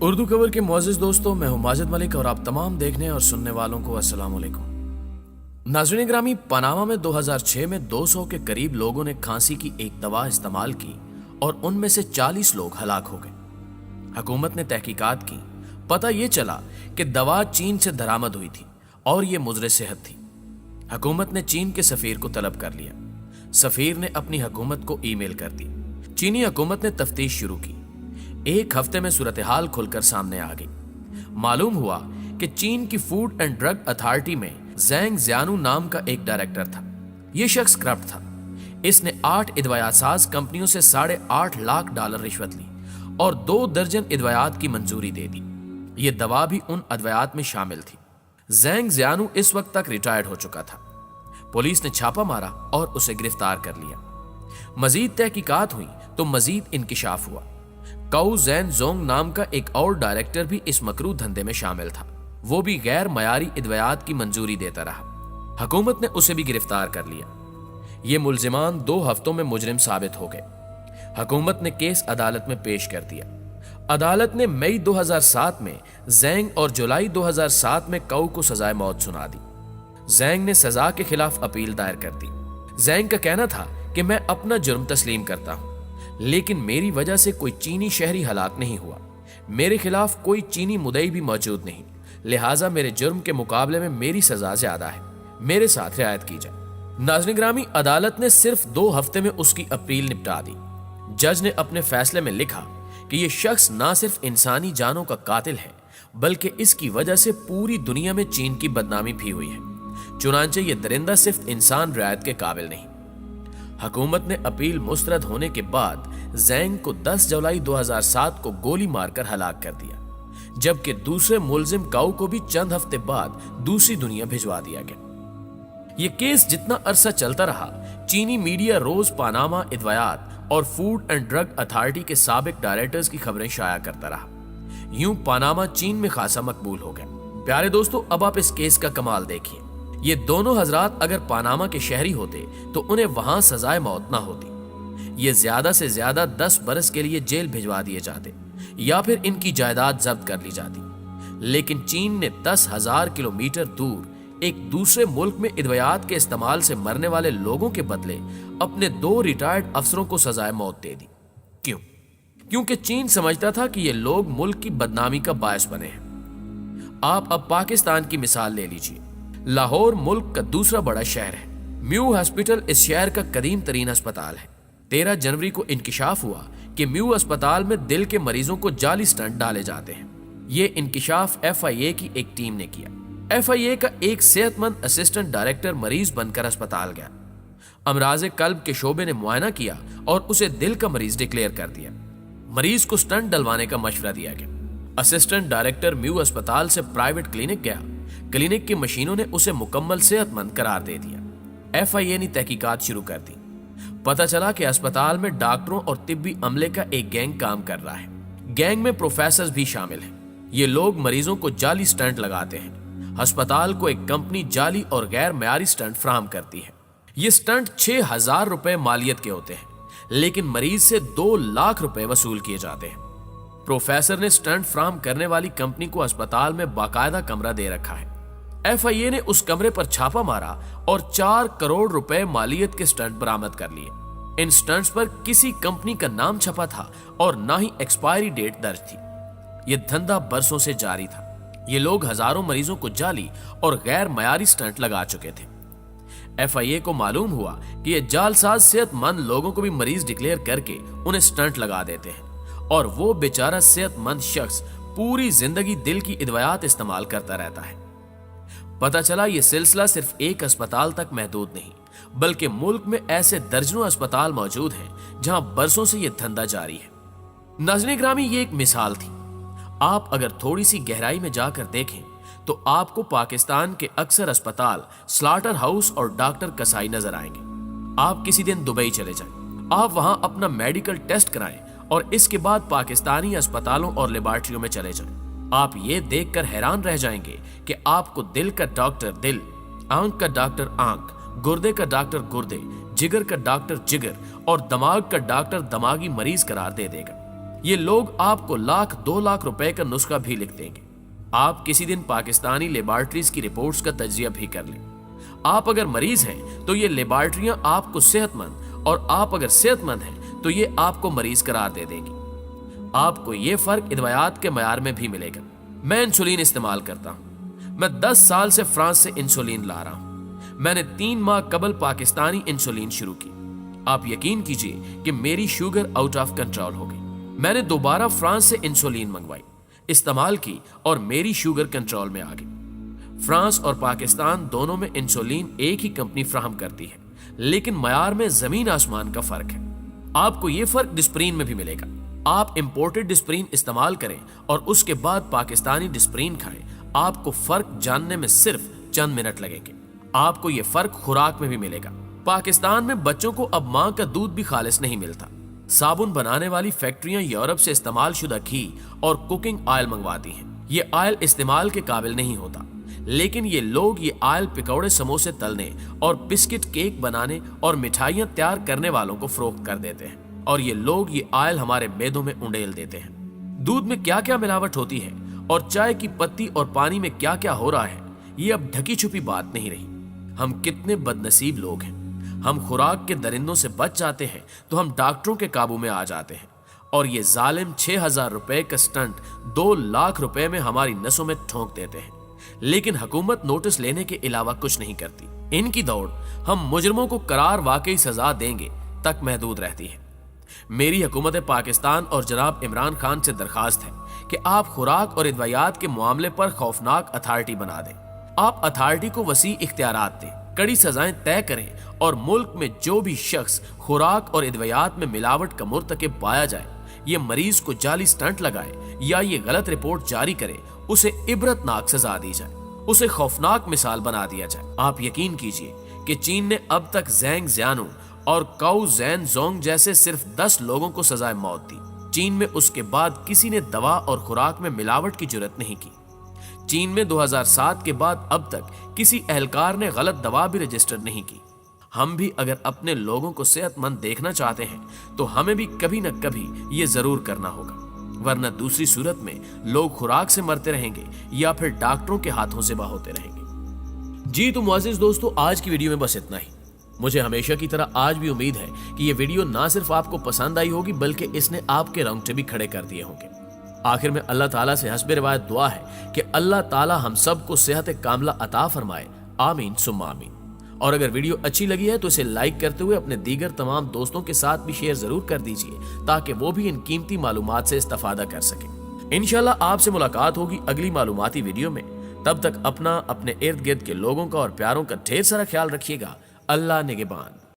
اردو کور کے معزز دوستوں، میں ہوں ماجد ملک اور آپ تمام دیکھنے اور سننے والوں کو السلام علیکم۔ ناظرین گرامی، پاناما میں 2006 میں 200 کے قریب لوگوں نے کھانسی کی ایک دوا استعمال کی اور ان میں سے 40 لوگ ہلاک ہو گئے۔ حکومت نے تحقیقات کی، پتہ یہ چلا کہ دوا چین سے درآمد ہوئی تھی اور یہ مضر صحت تھی۔ حکومت نے چین کے سفیر کو طلب کر لیا۔ سفیر نے اپنی حکومت کو ای میل کر دی۔ چینی حکومت نے تفتیش شروع کی۔ ایک ہفتے میں صورتحال کھل کر سامنے آ گئی۔ معلوم ہوا کہ چین کی فوڈ اینڈ ڈرگ اتھارٹی میں زینگ زیانو نام کا ایک ڈائریکٹر تھا۔ یہ شخص کرپٹ تھا۔ اس نے 8 ادویات ساز کمپنیوں سے $8.5 لاکھ رشوت لی اور 2 درجن ادویات کی منظوری دے دی۔ یہ دوا بھی ان ادویات میں شامل تھی۔ زینگ زیانو اس وقت تک ریٹائرڈ ہو چکا تھا۔ پولیس نے چھاپا مارا اور اسے گرفتار کر لیا۔ مزید تحقیقات ہوئی تو مزید انکشاف ہوا۔ کاؤ زین زونگ نام کا ایک اور ڈائریکٹر بھی اس مکروہ دھندے میں شامل تھا۔ وہ بھی غیر معیاری ادویات کی منظوری دیتا رہا۔ حکومت نے اسے بھی گرفتار کر لیا۔ یہ ملزمان 2 ہفتوں میں مجرم ثابت ہو گئے۔ حکومت نے کیس عدالت میں پیش کر دیا۔ عدالت نے مئی 2007 میں زینگ اور جولائی 2007 میں کاؤ کو سزائے موت سنا دی۔ زینگ نے سزا کے خلاف اپیل دائر کر دی۔ زینگ کا کہنا تھا کہ میں اپنا جرم تسلیم کرتا ہوں، لیکن میری وجہ سے کوئی چینی شہری ہلاک نہیں ہوا۔ میرے خلاف کوئی چینی مدعی بھی موجود نہیں، لہٰذا میرے جرم کے مقابلے میں میری سزا زیادہ ہے۔ میرے ساتھ رعایت کی جائے۔ ناظرین گرامی، عدالت نے صرف 2 ہفتے میں اس کی اپیل نپٹا دی۔ جج نے اپنے فیصلے میں لکھا کہ یہ شخص نہ صرف انسانی جانوں کا قاتل ہے، بلکہ اس کی وجہ سے پوری دنیا میں چین کی بدنامی بھی ہوئی ہے۔ چنانچہ یہ درندہ صرف انسان رعایت کے قابل نہیں۔ حکومت نے اپیل مسترد ہونے کے بعد زینگ کو 10 جولائی 2007 کو گولی مار کر ہلاک کر دیا، جبکہ دوسرے ملزم کاؤ کو بھی چند ہفتے بعد دوسری دنیا بھجوا دیا گیا۔ یہ کیس جتنا عرصہ چلتا رہا، چینی میڈیا روز پاناما ادویات اور فوڈ اینڈ ڈرگ اتھارٹی کے سابق ڈائریکٹرز کی خبریں شائع کرتا رہا۔ یوں پاناما چین میں خاصا مقبول ہو گیا۔ پیارے دوستو، اب آپ اس کیس کا کمال دیکھیے۔ یہ دونوں حضرات اگر پاناما کے شہری ہوتے تو انہیں وہاں سزائے موت نہ ہوتی۔ یہ زیادہ سے زیادہ 10 برس کے لیے جیل بھجوا دیے جاتے یا پھر ان کی جائیداد ضبط کر لی جاتی۔ لیکن چین نے 10,000 کلومیٹر دور ایک دوسرے ملک میں ادویات کے استعمال سے مرنے والے لوگوں کے بدلے اپنے 2 ریٹائرڈ افسروں کو سزائے موت دے دی۔ کیوں؟ کیونکہ چین سمجھتا تھا کہ یہ لوگ ملک کی بدنامی کا باعث بنے ہیں۔ آپ اب پاکستان کی مثال لے لیجیے۔ لاہور ملک کا دوسرا بڑا شہر ہے۔ میو ہاسپٹل اس شہر کا قدیم ترین اسپتال ہے۔ 13 جنوری کو انکشاف ہوا کہ میو اسپتال میں دل کے مریضوں کو جعلی سٹنٹ ڈالے جاتے ہیں۔ یہ انکشاف FIA کی ایک ٹیم نے کیا۔ FIA کا ایک صحت مند اسسٹنٹ ڈائریکٹر مریض بن کر اسپتال گیا۔ امراض قلب کے شعبے نے معائنہ کیا اور اسے دل کا مریض ڈکلیئر کر دیا۔ مریض کو سٹنٹ ڈلوانے کا مشورہ دیا گیا۔ اسسٹنٹ ڈائریکٹر میو اسپتال سے پرائیویٹ کلینک گیا۔ کلینک کی مشینوں نے اسے مکمل صحت مند قرار دے دیا۔ FIA نے تحقیقات شروع کر دی۔ پتہ چلا کہ اسپتال میں ڈاکٹروں اور طبی عملے کا ایک گینگ کام کر رہا ہے۔ گینگ میں پروفیسرز بھی شامل ہیں۔ یہ لوگ مریضوں کو جعلی سٹنٹ لگاتے ہیں۔ ہسپتال کو ایک کمپنی جعلی اور غیر معیاری سٹنٹ فراہم کرتی ہے۔ یہ سٹنٹ $6,000 مالیت کے ہوتے ہیں، لیکن مریض سے $2 لاکھ وصول کیے جاتے ہیں۔ پروفیسر نے سٹنٹ فراہم کرنے والی کمپنی کو اسپتال میں باقاعدہ کمرہ دے رکھا ہے۔ FIA نے اس کمرے پر چھاپا مارا اور $4 کروڑ مالیت کے سٹنٹ برآمد کر لیے۔ ان سٹنٹس پر کسی کمپنی کا نام چھپا تھا اور نہ ہی ایکسپائری ڈیٹ درج تھی۔ یہ دھندا برسوں سے جاری تھا۔ یہ لوگ ہزاروں مریضوں کو جعلی اور غیر معیاری سٹنٹ لگا چکے تھے۔ FIA کو معلوم ہوا کہ یہ جعل ساز صحت مند لوگوں کو بھی مریض ڈکلیئر کر کے انہیں سٹنٹ لگا دیتے ہیں، اور وہ بیچارہ صحت مند شخص پوری زندگی دل کی ادویات استعمال کرتا رہتا ہے۔ پتہ چلا یہ سلسلہ صرف ایک اسپتال تک محدود نہیں، بلکہ ملک میں ایسے درجنوں اسپتال موجود ہیں جہاں برسوں سے یہ دھندا جاری ہے۔ ناظرین گرامی، یہ ایک مثال تھی۔ آپ اگر تھوڑی سی گہرائی میں جا کر دیکھیں تو آپ کو پاکستان کے اکثر اسپتال سلاٹر ہاؤس اور ڈاکٹر کسائی نظر آئیں گے۔ آپ کسی دن دبئی چلے جائیں، آپ وہاں اپنا میڈیکل ٹیسٹ کرائیں اور اس کے بعد پاکستانی اسپتالوں اور لیبارٹریوں میں چلے جائیں۔ آپ یہ دیکھ کر حیران رہ جائیں گے کہ آپ کو دل کا ڈاکٹر دل، آنکھ کا ڈاکٹر آنکھ، گردے کا ڈاکٹر گردے، جگر کا ڈاکٹر جگر اور دماغ کا ڈاکٹر دماغی مریض قرار دے گا۔ یہ لوگ آپ کو 1,00,000-2,00,000 روپے کا نسخہ بھی لکھ دیں گے۔ آپ کسی دن پاکستانی لیبارٹریز کی رپورٹس کا تجزیہ بھی کر لیں۔ آپ اگر مریض ہیں تو یہ لیبارٹریاں آپ کو صحت مند، اور آپ اگر صحت مند ہیں تو یہ آپ کو مریض قرار دے دیں گی۔ آپ کو یہ فرق ادویات کے معیار میں بھی ملے گا۔ میں انسولین استعمال کرتا ہوں۔ میں 10 سال سے فرانس سے انسولین لا رہا ہوں۔ میں نے 3 ماہ قبل پاکستانی انسولین شروع کی۔ آپ یقین کیجئے کہ میری شوگر آؤٹ آف کنٹرول ہو گئی۔ میں نے دوبارہ فرانس سے انسولین منگوائی، استعمال کی اور میری شوگر کنٹرول میں آ گئی۔ فرانس اور پاکستان دونوں میں انسولین ایک ہی کمپنی فراہم کرتی ہے، لیکن معیار میں زمین آسمان کا فرق ہے۔ آپ کو یہ فرق ڈسپرین میں بھی ملے گا۔ آپ امپورٹڈ ڈسپرین استعمال کریں اور اس کے بعد پاکستانی ڈسپرین کھائیں، آپ کو فرق جاننے میں صرف چند منٹ لگیں گے۔ آپ کو یہ فرق خوراک میں بھی ملے گا۔ پاکستان میں بچوں کو اب ماں کا دودھ بھی خالص نہیں ملتا۔ صابن بنانے والی فیکٹریاں یورپ سے استعمال شدہ گھی اور کوکنگ آئل منگواتی ہیں۔ یہ آئل استعمال کے قابل نہیں ہوتا، لیکن یہ لوگ یہ آئل پکوڑے سموسے تلنے اور بسکٹ کیک بنانے اور مٹھائیاں تیار کرنے والوں کو فروخت کر دیتے ہیں، اور یہ لوگ یہ آئل ہمارے معدوں میں انڈیل دیتے ہیں۔ دودھ میں کیا کیا ملاوٹ ہوتی ہے اور چائے کی پتی اور پانی میں کیا کیا ہو رہا ہے، یہ اب ڈھکی چھپی بات نہیں رہی۔ ہم کتنے بدنصیب لوگ ہیں۔ ہم خوراک کے درندوں سے بچ جاتے ہیں تو ہم ڈاکٹروں کے قابو میں آ جاتے ہیں، اور یہ ظالم 6,000 روپے کا سٹنٹ 2,00,000 روپے میں ہماری نسوں میں ٹھونک دیتے ہیں، لیکن حکومت نوٹس لینے کے علاوہ کچھ نہیں کرتی۔ ان کی دوڑ ہم مجرموں کو قرار واقعی سزا دیں گے تک محدود رہتی ہے۔ میری حکومت پاکستان اور جناب عمران خان سے درخواست ہے کہ آپ خوراک اور ادویات کے معاملے پر خوفناک اتھارٹی بنا دیں۔ آپ اتھارٹی کو وسیع اختیارات دیں، کڑی سزائیں طے کریں، اور ملک میں جو بھی شخص خوراک اور ادویات میں ملاوٹ کا مرتکب پایا جائے، یہ مریض کو جعلی سٹنٹ لگائے یا یہ غلط رپورٹ جاری کرے، اسے عبرتناک سزا دی جائے، اسے خوفناک مثال بنا دیا جائے۔ آپ یقین کیجئے کہ چین نے اب تک زینگ زیانو اور کاؤ زین زونگ جیسے صرف 10 لوگوں کو سزائے موت دی۔ چین میں اس کے بعد کسی نے دوا اور خوراک میں ملاوٹ کی جرات نہیں کی۔ چین میں 2007 کے بعد اب تک کسی اہلکار نے غلط دوا بھی رجسٹر نہیں کی۔ ہم بھی اگر اپنے لوگوں کو صحت مند دیکھنا چاہتے ہیں تو ہمیں بھی کبھی نہ کبھی یہ ضرور کرنا ہوگا، ورنہ دوسری صورت میں لوگ خوراک سے مرتے رہیں گے یا پھر ڈاکٹروں کے ہاتھوں ذبح ہوتے رہیں گے۔ جی تو معزز دوستو، آج کی ویڈیو میں بس اتنا ہی۔ مجھے ہمیشہ کی طرح آج بھی امید ہے کہ یہ ویڈیو نہ صرف آپ کو پسند آئی ہوگی بلکہ اس نے آپ کے رونگٹے بھی کھڑے کر دیے ہوں گے۔ آخر میں اللہ تعالیٰ سے حسب روایت دعا ہے کہ اللہ تعالیٰ ہم سب کو صحت کاملہ عطا فرمائے، آمین ثم آمین۔ اور اگر ویڈیو اچھی لگی ہے تو اسے لائک کرتے ہوئے اپنے دیگر تمام دوستوں کے ساتھ بھی شیئر ضرور کر دیجئے تاکہ وہ بھی ان قیمتی معلومات سے استفادہ کر سکیں۔ انشاءاللہ آپ سے ملاقات ہوگی اگلی معلوماتی ویڈیو میں۔ تب تک اپنا، اپنے ارد گرد کے لوگوں کا اور پیاروں کا ڈھیر سارا خیال رکھیے گا۔ اللہ نگہبان۔